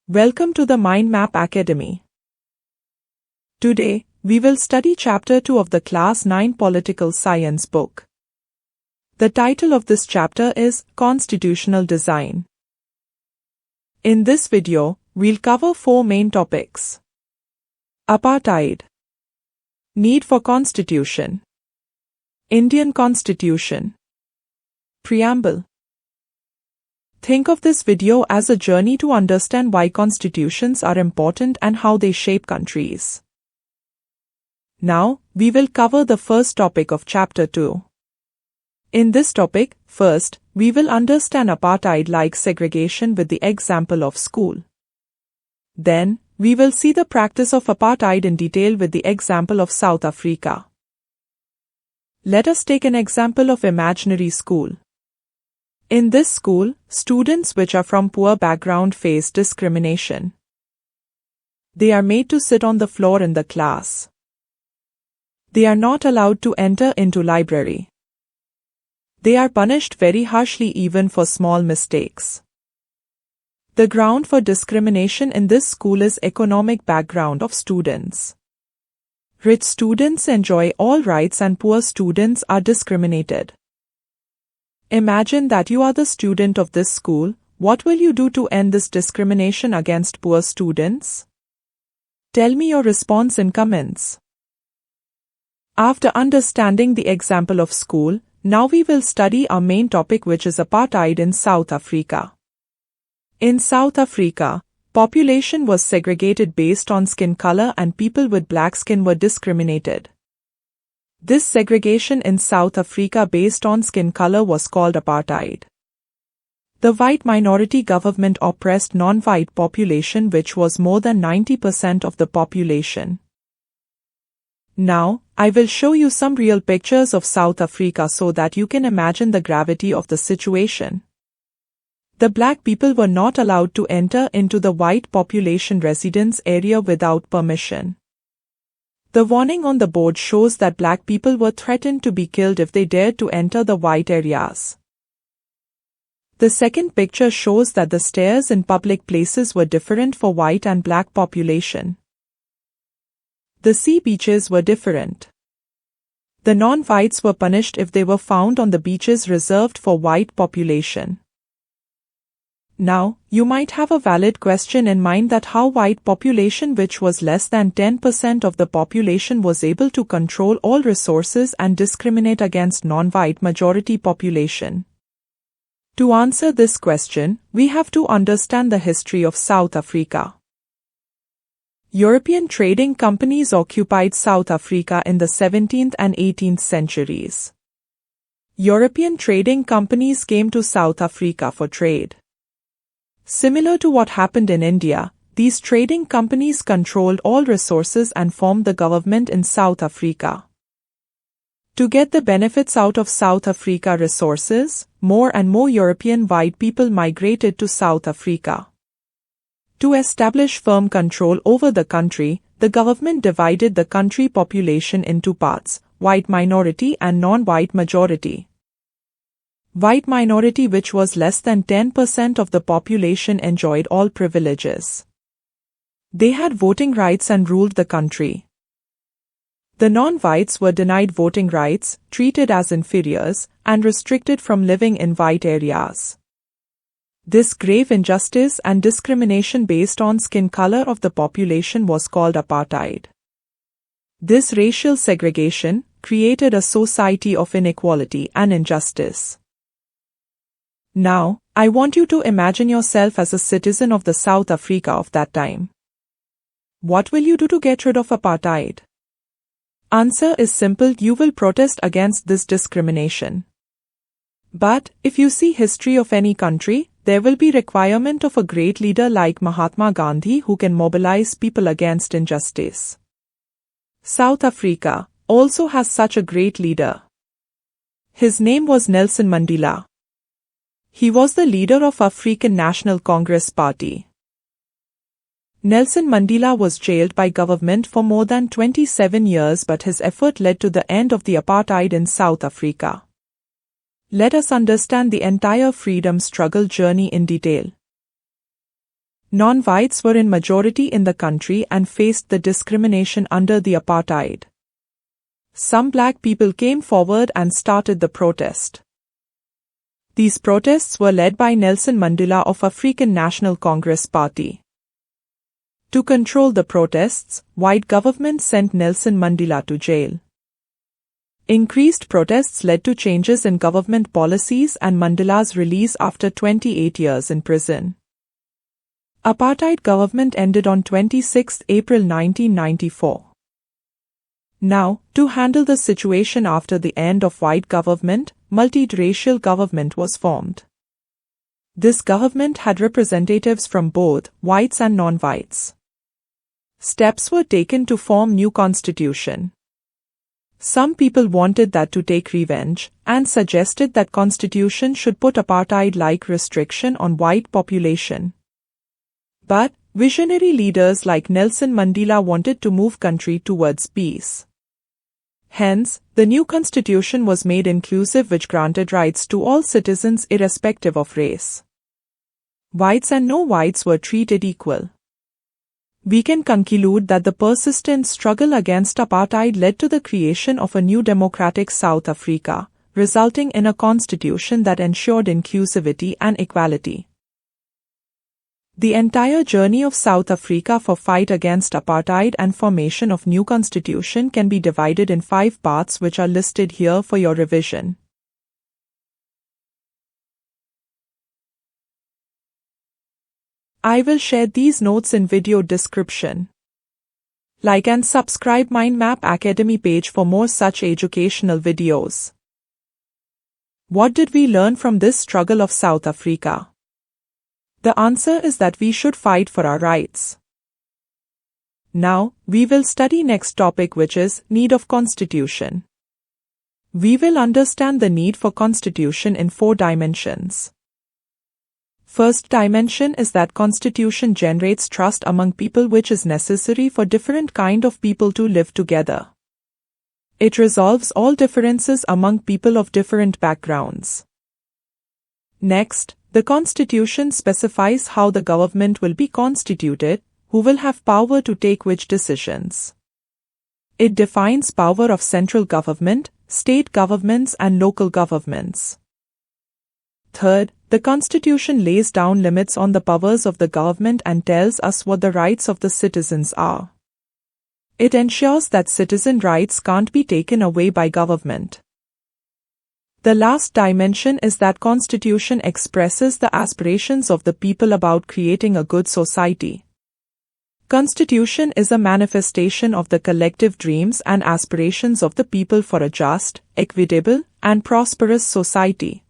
Welcome to the MapAcademy. Today, we will study Chapter 2 of the Class 9 Political Science book. The title of this chapter is Constitutional Design. In this video, we'll cover 4 main topics. Apartheid. Need for Constitution. Indian Constitution. Preamble. Think of this video as a journey to understand why constitutions are important and how they shape countries. Now, we will cover the first topic of Chapter 2. In this topic, first, we will understand apartheid-like segregation with the example of school. Then, we will see the practice of apartheid in detail with the example of South Africa. Let us take an example of imaginary school. In this school, students which are from poor background face discrimination. They are made to sit on the floor in the class. They are not allowed to enter into library. They are punished very harshly even for small mistakes. The ground for discrimination in this school is economic background of students. Rich students enjoy all rights and poor students are discriminated. Imagine that you are the student of this school. What will you do to end this discrimination against poor students? Tell me your response in comments. After understanding the example of school, now we will study our main topic, which is apartheid in South Africa. In South Africa, population was segregated based on skin color and people with black skin were discriminated. This segregation in South Africa based on skin color was called apartheid. The white minority government oppressed non-white population, which was more than 90% of the population. Now, I will show you some real pictures of South Africa so that you can imagine the gravity of the situation. The black people were not allowed to enter into the white population residence area without permission. The warning on the board shows that black people were threatened to be killed if they dared to enter the white areas. The second picture shows that the stairs in public places were different for white and black population. The sea beaches were different. The non-whites were punished if they were found on the beaches reserved for white population. Now, you might have a valid question in mind that how white population, which was less than 10% of the population, was able to control all resources and discriminate against non-white majority population. To answer this question, we have to understand the history of South Africa. European trading companies occupied South Africa in the 17th and 18th centuries. European trading companies came to South Africa for trade. Similar to what happened in India, these trading companies controlled all resources and formed the government in South Africa. To get the benefits out of South Africa resources, more and more European white people migrated to South Africa. To establish firm control over the country, the government divided the country population into parts, white minority and non-white majority. White minority, which was less than 10% of the population, enjoyed all privileges. They had voting rights and ruled the country. The non-whites were denied voting rights, treated as inferiors, and restricted from living in white areas. This grave injustice and discrimination based on skin color of the population was called apartheid. This racial segregation created a society of inequality and injustice. Now, I want you to imagine yourself as a citizen of the South Africa of that time. What will you do to get rid of apartheid? Answer is simple: you will protest against this discrimination. But, if you see history of any country, there will be requirement of a great leader like Mahatma Gandhi who can mobilize people against injustice. South Africa also has such a great leader. His name was Nelson Mandela. He was the leader of African National Congress Party. Nelson Mandela was jailed by government for more than 27 years, but his effort led to the end of the apartheid in South Africa. Let us understand the entire freedom struggle journey in detail. Non-whites were in majority in the country and faced the discrimination under the Apartheid. Some black people came forward and started the protest. These protests were led by Nelson Mandela of African National Congress Party. To control the protests, white government sent Nelson Mandela to jail. Increased protests led to changes in government policies and Mandela's release after 28 years in prison. Apartheid government ended on 26 April 1994. Now, to handle the situation after the end of white government, multiracial government was formed. This government had representatives from both whites and non-whites. Steps were taken to form new constitution. Some people wanted that to take revenge and suggested that constitution should put apartheid-like restriction on white population. But visionary leaders like Nelson Mandela wanted to move country towards peace. Hence, the new constitution was made inclusive, which granted rights to all citizens irrespective of race. Whites and no-whites were treated equal. We can conclude that the persistent struggle against apartheid led to the creation of a new democratic South Africa, resulting in a constitution that ensured inclusivity and equality. The entire journey of South Africa for fight against apartheid and formation of new constitution can be divided in 5 parts, which are listed here for your revision. I will share these notes in video description. Like and subscribe my MapAcademy page for more such educational videos. What did we learn from this struggle of South Africa? The answer is that we should fight for our rights. Now, we will study next topic, which is need of constitution. We will understand the need for constitution in 4 dimensions. First dimension is that constitution generates trust among people, which is necessary for different kind of people to live together. It resolves all differences among people of different backgrounds. Next, the constitution specifies how the government will be constituted, who will have power to take which decisions. It defines power of central government, state governments and local governments. Third, the Constitution lays down limits on the powers of the government and tells us what the rights of the citizens are. It ensures that citizen rights can't be taken away by government. The last dimension is that Constitution expresses the aspirations of the people about creating a good society. Constitution is a manifestation of the collective dreams and aspirations of the people for a just, equitable, and prosperous society.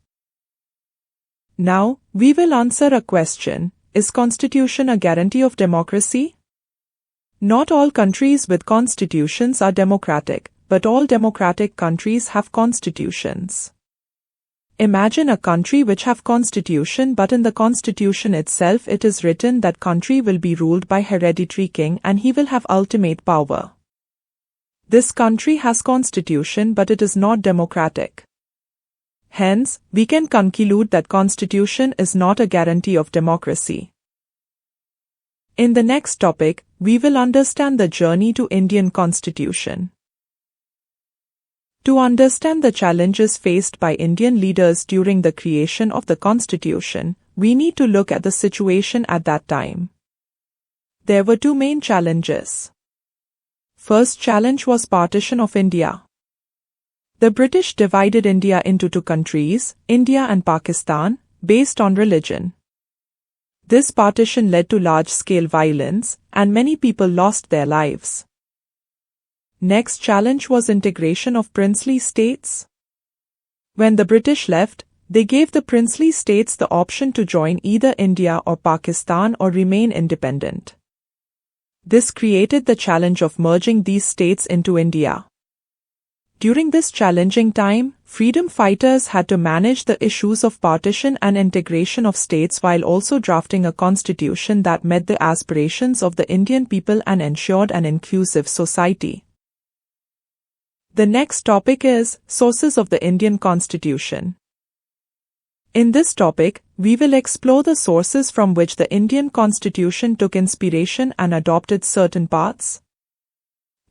Now, we will answer a question: is Constitution a guarantee of democracy? Not all countries with constitutions are democratic, but all democratic countries have constitutions. Imagine a country which have constitution, but in the constitution itself it is written that country will be ruled by hereditary king and he will have ultimate power. This country has constitution, but it is not democratic. Hence, we can conclude that constitution is not a guarantee of democracy. In the next topic, we will understand the journey to Indian Constitution. To understand the challenges faced by Indian leaders during the creation of the Constitution, we need to look at the situation at that time. There were 2 main challenges. First challenge was partition of India. The British divided India into 2 countries, India and Pakistan, based on religion. This partition led to large-scale violence, and many people lost their lives. Next challenge was integration of princely states. When the British left, they gave the princely states the option to join either India or Pakistan or remain independent. This created the challenge of merging these states into India. During this challenging time, freedom fighters had to manage the issues of partition and integration of states while also drafting a constitution that met the aspirations of the Indian people and ensured an inclusive society. The next topic is sources of the Indian Constitution. In this topic, We will explore the sources from which the Indian Constitution took inspiration and adopted certain parts.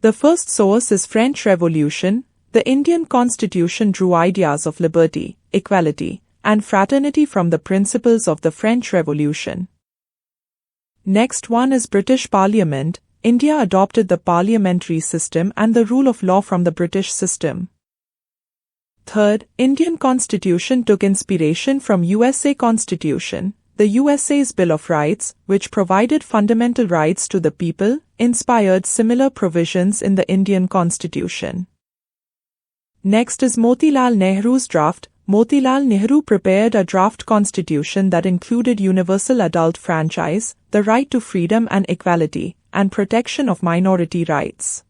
The first source is French Revolution. The Indian Constitution drew ideas of liberty, equality, and fraternity from the principles of the French Revolution. Next one is British Parliament. India adopted the parliamentary system and the rule of law from the British system. Third, Indian Constitution took inspiration from USA Constitution. The USA's Bill of Rights, which provided fundamental rights to the people, inspired similar provisions in the Indian Constitution. Next is Motilal Nehru's draft. Motilal Nehru prepared a draft constitution that included universal adult franchise, the right to freedom and equality, and protection of minority rights.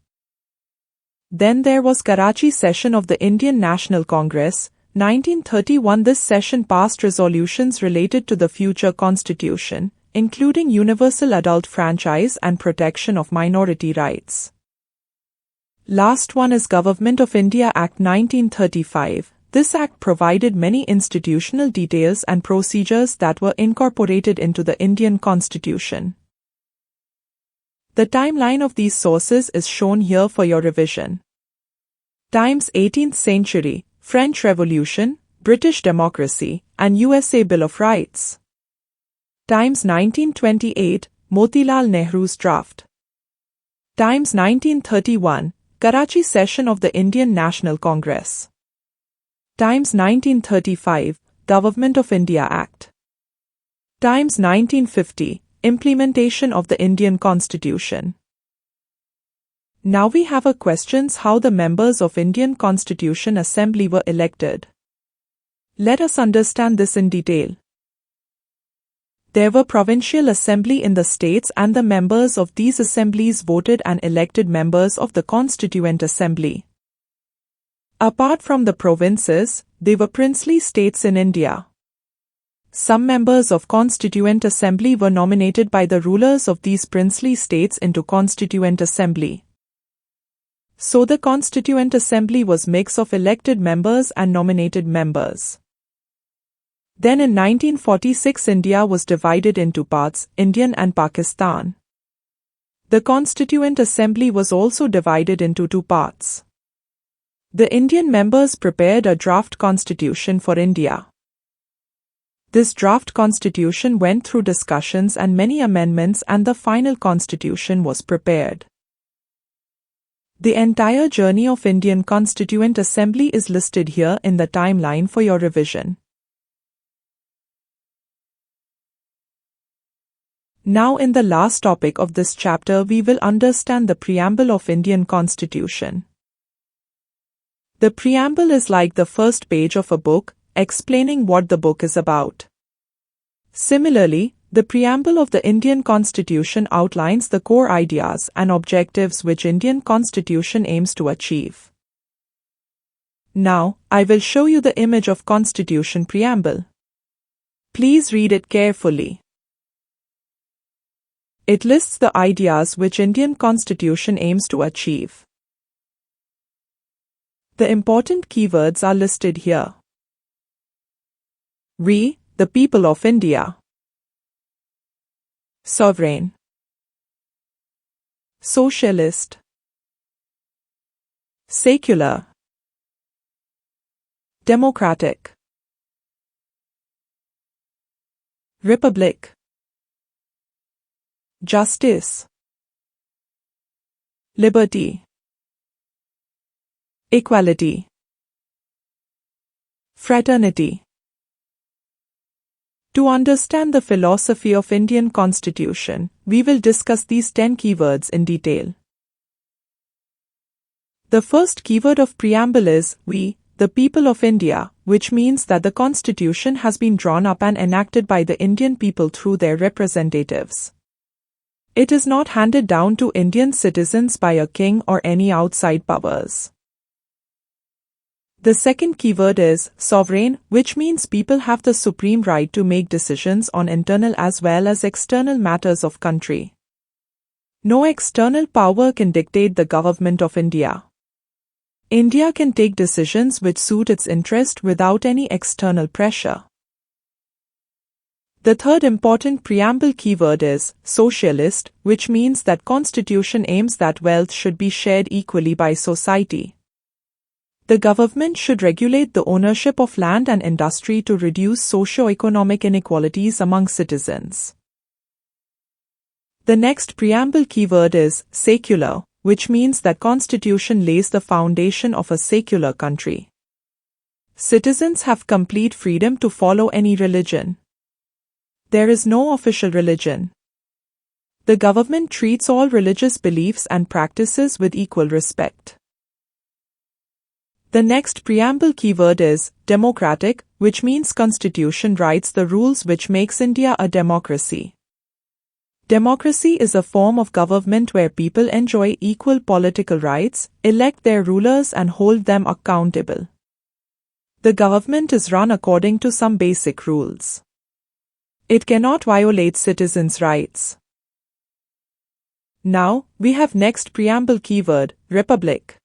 Then there was Karachi session of the Indian National Congress, 1931. This session passed resolutions related to the future constitution, including universal adult franchise and protection of minority rights. Last one is Government of India Act 1935. This act provided many institutional details and procedures that were incorporated into the Indian Constitution. The timeline of these sources is shown here for your revision. Times 18th century, French Revolution, British democracy, and USA Bill of Rights. Times 1928, Motilal Nehru's draft. Times 1931, Karachi session of the Indian National Congress. Times 1935, Government of India Act. Times 1950, Implementation of the Indian Constitution. Now we have a questions how the members of Indian Constitution Assembly were elected. Let us understand this in detail. There were provincial assembly in the states and the members of these assemblies voted and elected members of the Constituent Assembly. Apart from the provinces, they were princely states in India. Some members of Constituent Assembly were nominated by the rulers of these princely states into Constituent Assembly. So the Constituent Assembly was mix of elected members and nominated members. Then in 1946 India was divided into parts, Indian and Pakistan. The Constituent Assembly was also divided into two parts. The Indian members prepared a draft constitution for India. This draft constitution went through discussions and many amendments and the final constitution was prepared. The entire journey of Indian Constituent Assembly is listed here in the timeline for your revision. Now in the last topic of this chapter we will understand the preamble of Indian Constitution. The preamble is like the first page of a book, explaining what the book is about. Similarly, the preamble of the Indian Constitution outlines the core ideas and objectives which Indian Constitution aims to achieve. Now, I will show you the image of Constitution preamble. Please read it carefully. It lists the ideas which Indian Constitution aims to achieve. The important keywords are listed here. We, the people of India. Sovereign. Socialist. Secular. Democratic. Republic. Justice. Liberty. Equality. Fraternity. To understand the philosophy of Indian Constitution, we will discuss these 10 keywords in detail. The first keyword of preamble is we, the people of India, which means that the Constitution has been drawn up and enacted by the Indian people through their representatives. It is not handed down to Indian citizens by a king or any outside powers. The second keyword is sovereign, which means people have the supreme right to make decisions on internal as well as external matters of country. No external power can dictate the government of India. India can take decisions which suit its interest without any external pressure. The third important preamble keyword is socialist, which means that Constitution aims that wealth should be shared equally by society. The government should regulate the ownership of land and industry to reduce socio-economic inequalities among citizens. The next preamble keyword is secular, which means that Constitution lays the foundation of a secular country. Citizens have complete freedom to follow any religion. There is no official religion. The government treats all religious beliefs and practices with equal respect. The next preamble keyword is democratic, which means Constitution writes the rules which makes India a democracy. Democracy is a form of government where people enjoy equal political rights, elect their rulers and hold them accountable. The government is run according to some basic rules. It cannot violate citizens' rights. Now, we have next preamble keyword, republic.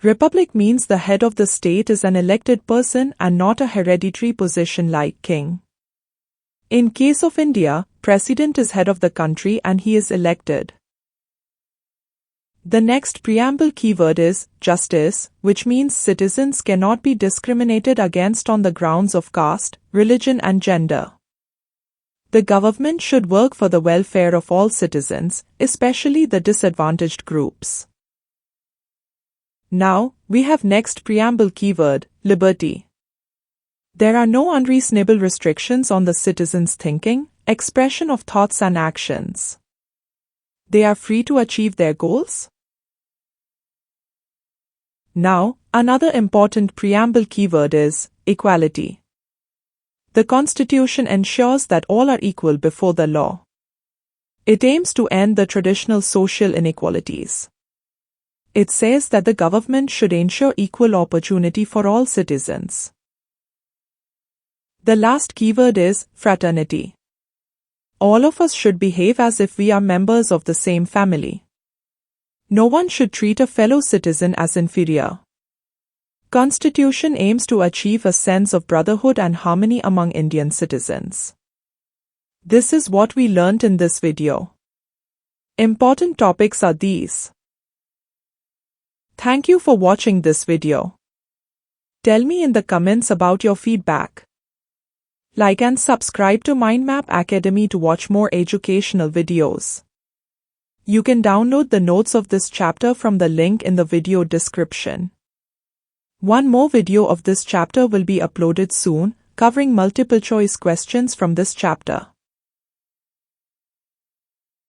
Republic means the head of the state is an elected person and not a hereditary position like king. In case of India, president is head of the country and he is elected. The next preamble keyword is justice, which means citizens cannot be discriminated against on the grounds of caste, religion and gender. The government should work for the welfare of all citizens, especially the disadvantaged groups. Now, we have next preamble keyword, liberty. There are no unreasonable restrictions on the citizens' thinking, expression of thoughts and actions. They are free to achieve their goals. Now, another important preamble keyword is equality. The Constitution ensures that all are equal before the law. It aims to end the traditional social inequalities. It says that the government should ensure equal opportunity for all citizens. The last keyword is fraternity. All of us should behave as if we are members of the same family. No one should treat a fellow citizen as inferior. Constitution aims to achieve a sense of brotherhood and harmony among Indian citizens. This is what we learnt in this video. Important topics are these. Thank you for watching this video. Tell me in the comments about your feedback. Like and subscribe to MapAcademy to watch more educational videos. You can download the notes of this chapter from the link in the video description. One more video of this chapter will be uploaded soon, covering multiple choice questions from this chapter.